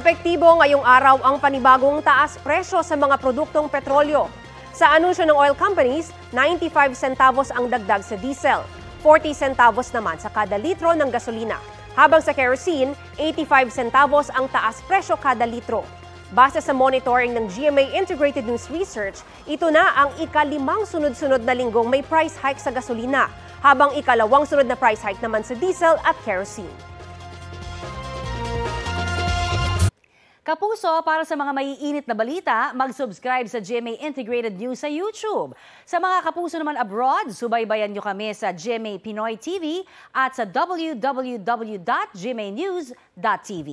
Epektibo ngayong araw ang panibagong taas presyo sa mga produktong petrolyo. Sa anunsyo ng oil companies, 95 centavos ang dagdag sa diesel, 40 centavos naman sa kada litro ng gasolina. Habang sa kerosene, 85 centavos ang taas presyo kada litro. Base sa monitoring ng GMA Integrated News Research, ito na ang ika-5 sunod-sunod na linggong may price hike sa gasolina, habang ika-2 sunod na price hike naman sa diesel at kerosene. Kapuso, para sa mga maiinit na balita, mag-subscribe sa GMA Integrated News sa YouTube. Sa mga kapuso naman abroad, subaybayan nyo kami sa GMA Pinoy TV at sa www.gmanews.tv.